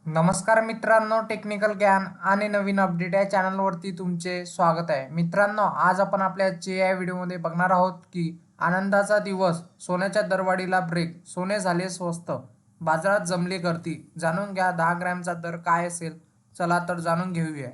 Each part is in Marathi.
नमस्कार मित्रांनो, टेक्निकल ज्ञान आणि नवीन अपडेट या चॅनलवरती तुमचे स्वागत आहे. मित्रांनो, आज आपण आपल्या या व्हिडिओमध्ये बघणार आहोत की आनंदाचा दिवस, सोन्याच्या दरवाढीला ब्रेक, सोने झाले स्वस्त, बाजारात जमली गर्दी. जाणून घ्या 10 ग्रॅमचा दर काय असेल. चला तर जाणून घेऊया.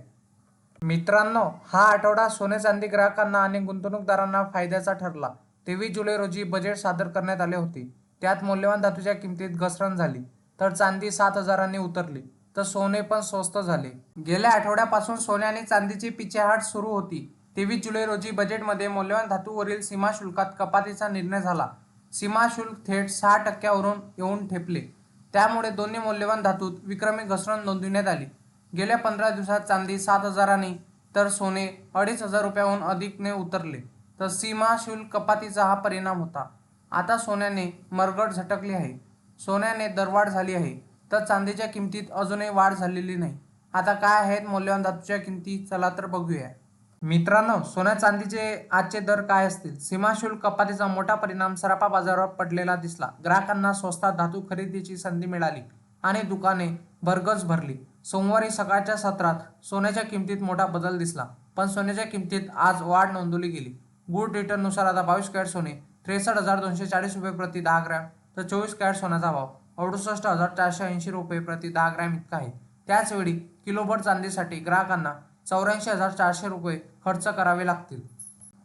मित्रांनो, हा आठवडा सोने चांदी ग्राहकांना आणि गुंतवणूकदारांना फायद्याचा ठरला. 23 जुलै रोजी बजेट सादर करण्यात आले होते. त्यात मौल्यवान धातूच्या किमतीत घसरण झाली, तर चांदी 7,000 उतरली, तर सोने पण स्वस्त झाले. गेल्या आठवड्यापासून सोने आणि चांदीची पिछेहाट सुरू होती. 23 जुलै रोजी बजेटमध्ये मौल्यवान धातूवरील सीमाशुल्कात कपातीचा निर्णय झाला. सीमाशुल्क थेट 6% येऊन ठेपले. त्यामुळे दोन्ही मौल्यवान धातूत विक्रमी घसरण नोंदविण्यात आली. गेल्या 15 दिवसात चांदी 7,000 तर सोने 2,500 रुपयांहून अधिकने उतरले. तर सीमाशुल्क कपातीचा हा परिणाम होता. आता सोन्याने मरगळ झटकली आहे. सोन्याने दरवाढ झाली आहे, तर चांदीच्या किमतीत अजूनही वाढ झालेली नाही. आता काय आहेत मौल्यवान धातूच्या किमती, चला तर बघूया. मित्रांनो, सोन्या चांदीचे आजचे दर काय असतील. सीमाशुल्क कपातीचा मोठा परिणाम सराफा बाजारावर पडलेला दिसला. ग्राहकांना स्वस्तात धातू खरेदीची संधी मिळाली आणि दुकाने भरगच भरली. सोमवारी सकाळच्या सत्रात सोन्याच्या किमतीत मोठा बदल दिसला, पण सोन्याच्या किमतीत आज वाढ नोंदवली गेली. गुड रिटर्ननुसार आता 22 कॅरेट सोने 63,240 रुपये प्रति 10 ग्रॅम, तर 24 कॅरेट सोन्याचा भाव 68,480 रुपये प्रति 10 ग्रॅम इतका आहे. त्याचवेळी किलोभर चांदीसाठी ग्राहकांना 84,400 रुपये खर्च करावे लागतील.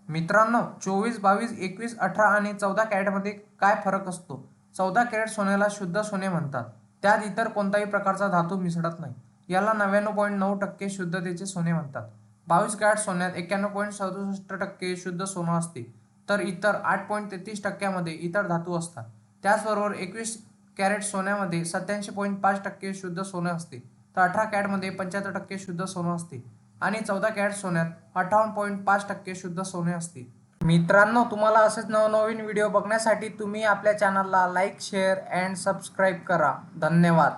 मित्रांनो, 24, 22, 21, 18 आणि 14 कॅरेटमध्ये काय फरक असतो. 14 कॅरेट सोन्याला शुद्ध सोने म्हणतात. त्यात इतर कोणताही प्रकारचा धातू मिसळत नाही. याला 99.9% शुद्धतेचे सोने म्हणतात. 22 कॅरेट सोन्यात 91.67% शुद्ध सोनं असते, तर इतर 8.33% इतर धातू असतात. त्याचबरोबर 21 कॅरेट सोन्यामध्ये 87.5% शुद्ध सोनं असते, तर 18 कॅरेटमध्ये 75% शुद्ध सोनं असते आणि 14 कॅरेट सोन्यात 58.5% शुद्ध सोने असते. मित्रांनो, तुम्हाला असेच नवनवीन व्हिडिओ बघण्यासाठी तुम्ही आपल्या चॅनलला लाईक, शेअर अँड सबस्क्राईब करा. धन्यवाद.